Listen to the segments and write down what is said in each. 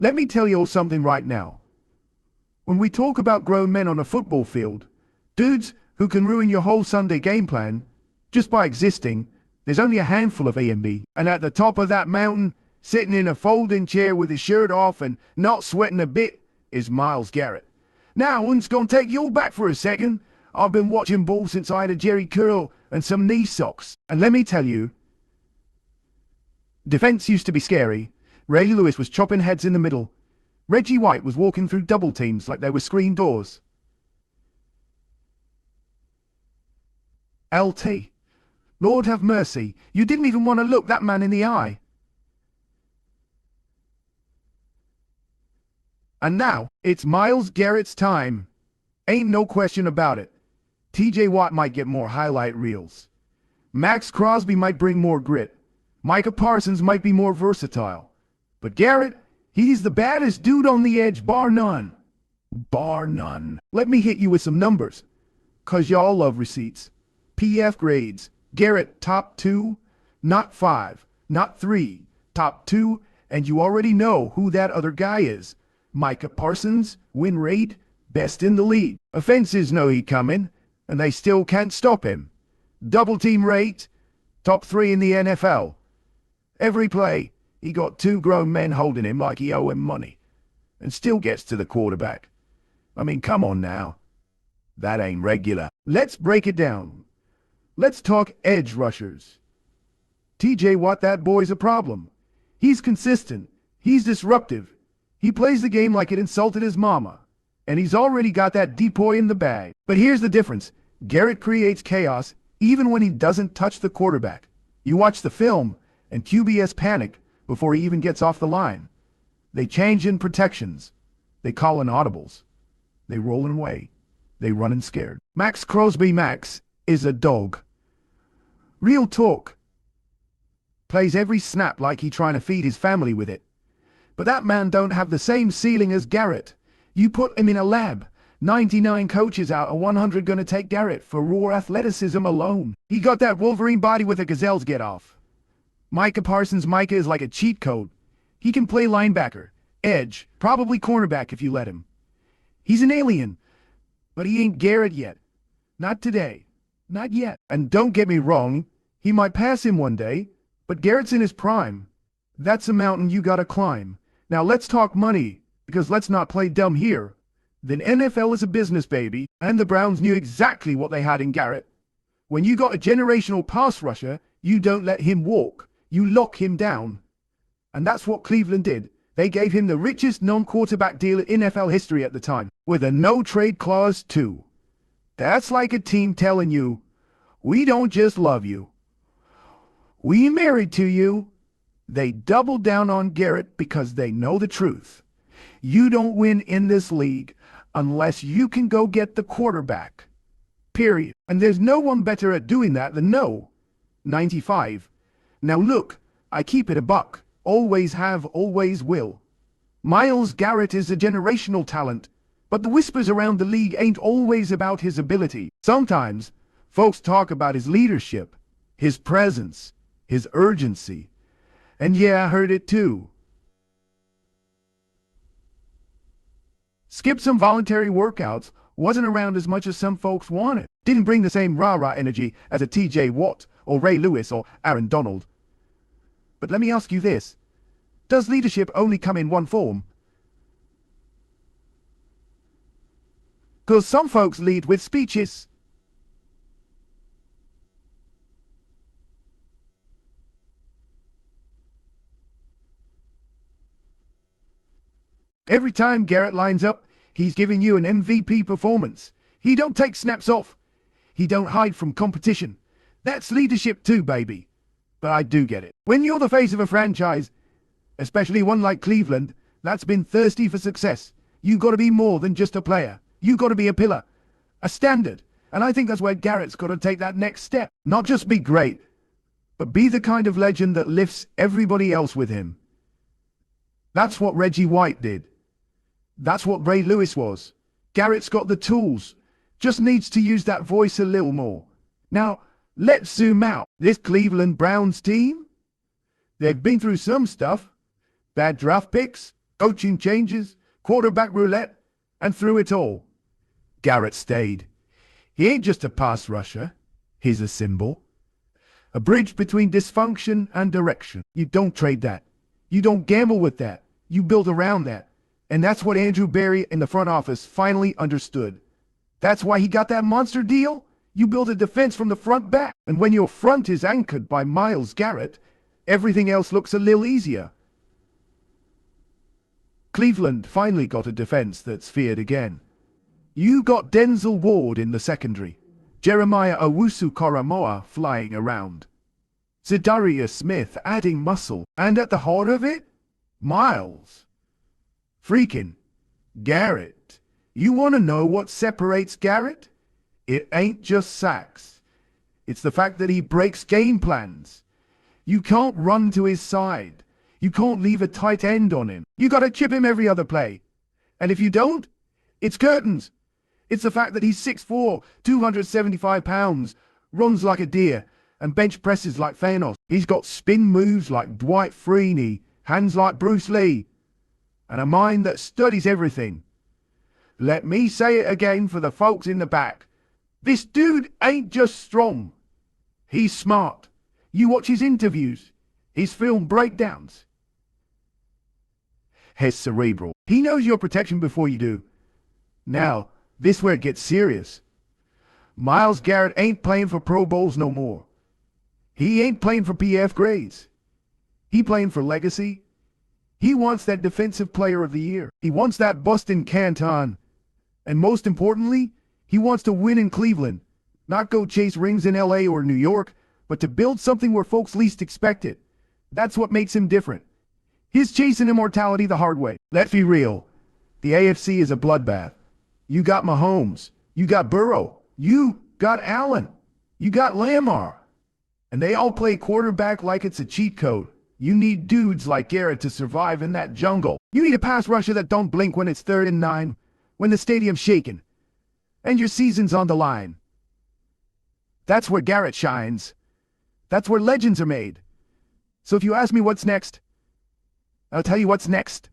Let me tell you all something right now. When we talk about grown men on a football field, dudes who can ruin your whole Sunday game plan just by existing, there's only a handful of A&B. And at the top of that mountain, sitting in a folding chair with his shirt off and not sweating a bit, is Myles Garrett. Now, one's gonna take you all back for a second. I've been watching ball since I had a jerry curl and some knee socks. And let me tell you, defense used to be scary. Ray Lewis was chopping heads in the middle. Reggie White was walking through double teams like they were screen doors. LT. Lord have mercy, you didn't even want to look that man in the eye. And now, it's Myles Garrett's time. Ain't no question about it. TJ Watt might get more highlight reels. Max Crosby might bring more grit. Micah Parsons might be more versatile. But Garrett, he's the baddest dude on the edge, bar none. Bar none. Let me hit you with some numbers, 'cause y'all love receipts. PF grades. Garrett, top 2, not 5, not 3, top 2, and you already know who that other guy is. Micah Parsons, win rate, best in the league. Offenses know he coming, and they still can't stop him. Double team rate, top 3 in the NFL. Every play, he got 2 grown men holding him like he owe him money, and still gets to the quarterback. I mean, come on now. That ain't regular. Let's break it down. Let's talk edge rushers. TJ Watt, that boy's a problem. He's consistent. He's disruptive. He plays the game like it insulted his mama. And he's already got that decoy in the bag. But here's the difference. Garrett creates chaos even when he doesn't touch the quarterback. You watch the film, and QBs panic before he even gets off the line. They change in protections. They call in audibles. They roll away. They run in scared. Max Crosby Max is a dog. Real talk. Plays every snap like he trying to feed his family with it. But that man don't have the same ceiling as Garrett. You put him in a lab. 99 coaches out of 100 gonna take Garrett for raw athleticism alone. He got that Wolverine body with a gazelle's get off. Micah Parsons Micah is like a cheat code. He can play linebacker, edge, probably cornerback if you let him. He's an alien, but he ain't Garrett yet. Not today. Not yet. And don't get me wrong, he might pass him one day, but Garrett's in his prime. That's a mountain you gotta climb. Now let's talk money, because let's not play dumb here. The NFL is a business, baby, and the Browns knew exactly what they had in Garrett. When you got a generational pass rusher, you don't let him walk. You lock him down. And that's what Cleveland did. They gave him the richest non-quarterback deal in NFL history at the time, with a no-trade clause too. That's like a team telling you, we don't just love you. We married to you. They doubled down on Garrett because they know the truth. You don't win in this league unless you can go get the quarterback. Period. And there's no one better at doing that than 95. Now look, I keep it a buck. Always have, always will. Myles Garrett is a generational talent, but the whispers around the league ain't always about his ability. Sometimes, folks talk about his leadership, his presence, his urgency. And yeah, I heard it too. Skipped some voluntary workouts, wasn't around as much as some folks wanted. Didn't bring the same rah-rah energy as a TJ Watt or Ray Lewis or Aaron Donald. But let me ask you this. Does leadership only come in one form? 'Cause some folks lead with speeches. Every time Garrett lines up, he's giving you an MVP performance. He don't take snaps off. He don't hide from competition. That's leadership too, baby. But I do get it. When you're the face of a franchise, especially one like Cleveland, that's been thirsty for success, you got to be more than just a player. You got to be a pillar, a standard. And I think that's where Garrett's got to take that next step. Not just be great, but be the kind of legend that lifts everybody else with him. That's what Reggie White did. That's what Ray Lewis was. Garrett's got the tools. Just needs to use that voice a little more. Now, let's zoom out. This Cleveland Browns team, they've been through some stuff. Bad draft picks, coaching changes, quarterback roulette, and through it all, Garrett stayed. He ain't just a pass rusher. He's a symbol. A bridge between dysfunction and direction. You don't trade that. You don't gamble with that. You build around that. And that's what Andrew Berry in the front office finally understood. That's why he got that monster deal. You build a defense from the front back. And when your front is anchored by Myles Garrett, everything else looks a little easier. Cleveland finally got a defense that's feared again. You got Denzel Ward in the secondary. Jeremiah Owusu-Koramoah flying around. Za'Darius Smith adding muscle. And at the heart of it, Myles freaking Garrett. You want to know what separates Garrett? It ain't just sacks. It's the fact that he breaks game plans. You can't run to his side. You can't leave a tight end on him. You gotta chip him every other play. And if you don't, it's curtains. It's the fact that he's 6'4", 275 pounds, runs like a deer, and bench presses like Thanos. He's got spin moves like Dwight Freeney, hands like Bruce Lee, and a mind that studies everything. Let me say it again for the folks in the back. This dude ain't just strong. He's smart. You watch his interviews, his film breakdowns. He's cerebral. He knows your protection before you do. Now, this where it gets serious. Myles Garrett ain't playing for Pro Bowls no more. He ain't playing for PF grades. He playing for legacy. He wants that Defensive Player of the Year. He wants that bust in Canton. And most importantly, he wants to win in Cleveland. Not go chase rings in LA or New York, but to build something where folks least expect it. That's what makes him different. He's chasing immortality the hard way. Let's be real. The AFC is a bloodbath. You got Mahomes. You got Burrow. You got Allen. You got Lamar. And they all play quarterback like it's a cheat code. You need dudes like Garrett to survive in that jungle. You need a pass rusher that don't blink when it's 3rd and 9, when the stadium's shaking, and your season's on the line. That's where Garrett shines. That's where legends are made. So if you ask me what's next, I'll tell you what's next.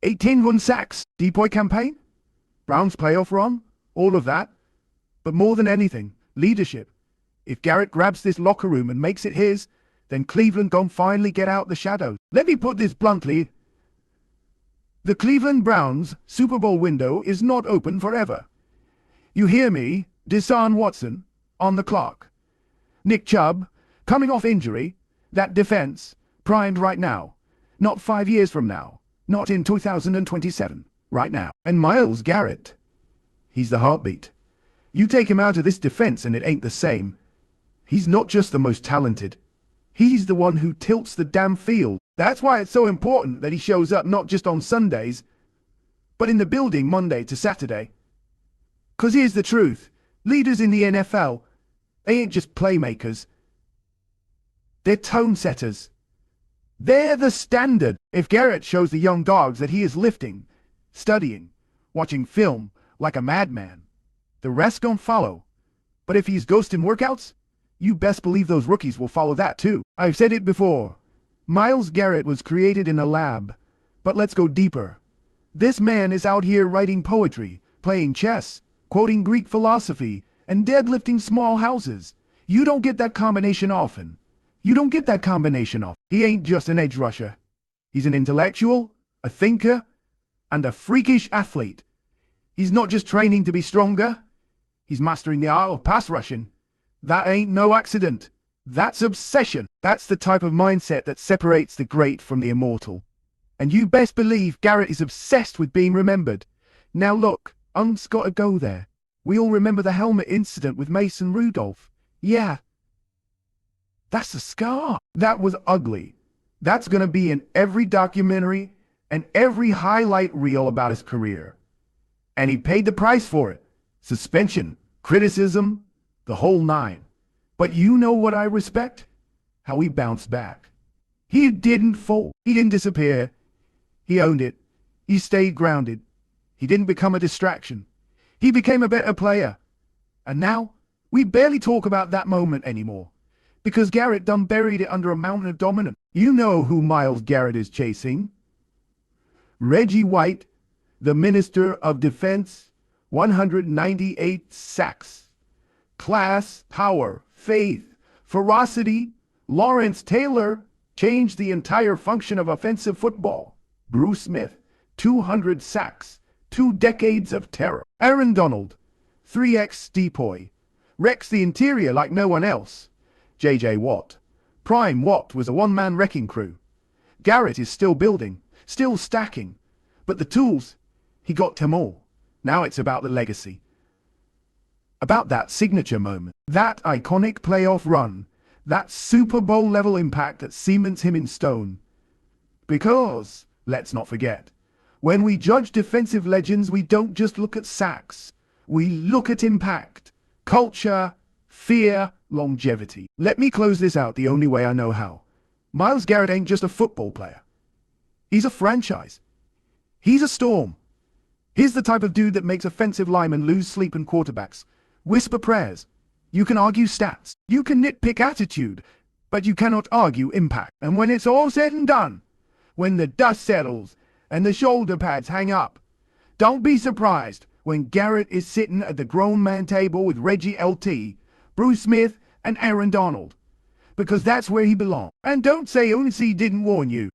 18 sacks, decoy campaign, Browns playoff run, all of that. But more than anything, leadership. If Garrett grabs this locker room and makes it his, then Cleveland gon' finally get out the shadows. Let me put this bluntly. The Cleveland Browns Super Bowl window is not open forever. You hear me? Deshaun Watson on the clock. Nick Chubb, coming off injury, that defense, primed right now. Not 5 years from now. Not in 2027. Right now. And Myles Garrett. He's the heartbeat. You take him out of this defense and it ain't the same. He's not just the most talented. He's the one who tilts the damn field. That's why it's so important that he shows up not just on Sundays, but in the building Monday to Saturday. 'Cause here's the truth. Leaders in the NFL, they ain't just playmakers. They're tone setters. They're the standard. If Garrett shows the young dogs that he is lifting, studying, watching film like a madman, the rest gon' follow. But if he's ghosting workouts, you best believe those rookies will follow that too. I've said it before. Myles Garrett was created in a lab. But let's go deeper. This man is out here writing poetry, playing chess, quoting Greek philosophy, and deadlifting small houses. You don't get that combination often. You don't get that combination often. He ain't just an edge rusher. He's an intellectual, a thinker, and a freakish athlete. He's not just training to be stronger. He's mastering the art of pass rushing. That ain't no accident. That's obsession. That's the type of mindset that separates the great from the immortal. And you best believe Garrett is obsessed with being remembered. Now look, Ump's gotta go there. We all remember the helmet incident with Mason Rudolph. Yeah. That's a scar. That was ugly. That's gonna be in every documentary and every highlight reel about his career. And he paid the price for it. Suspension, criticism, the whole nine. But you know what I respect? How he bounced back. He didn't fold. He didn't disappear. He owned it. He stayed grounded. He didn't become a distraction. He became a better player. And now, we barely talk about that moment anymore. Because Garrett done buried it under a mountain of dominance. You know who Myles Garrett is chasing. Reggie White, the Minister of Defense, 198 sacks. Class, power, faith, ferocity. Lawrence Taylor changed the entire function of offensive football. Bruce Smith, 200 sacks, 2 decades of terror. Aaron Donald, 3x depoy, wrecks the interior like no one else. J.J. Watt, Prime Watt was a one-man wrecking crew. Garrett is still building, still stacking, but the tools, he got them all. Now it's about the legacy. About that signature moment, that iconic playoff run, that Super Bowl level impact that cements him in stone. Because, let's not forget, when we judge defensive legends, we don't just look at sacks. We look at impact, culture, fear, longevity. Let me close this out the only way I know how. Myles Garrett ain't just a football player. He's a franchise. He's a storm. He's the type of dude that makes offensive linemen lose sleep and quarterbacks whisper prayers. You can argue stats. You can nitpick attitude. But you cannot argue impact. And when it's all said and done, when the dust settles and the shoulder pads hang up, don't be surprised when Garrett is sitting at the grown man table with Reggie LT, Bruce Smith, and Aaron Donald. Because that's where he belongs. And don't say ONC didn't warn you.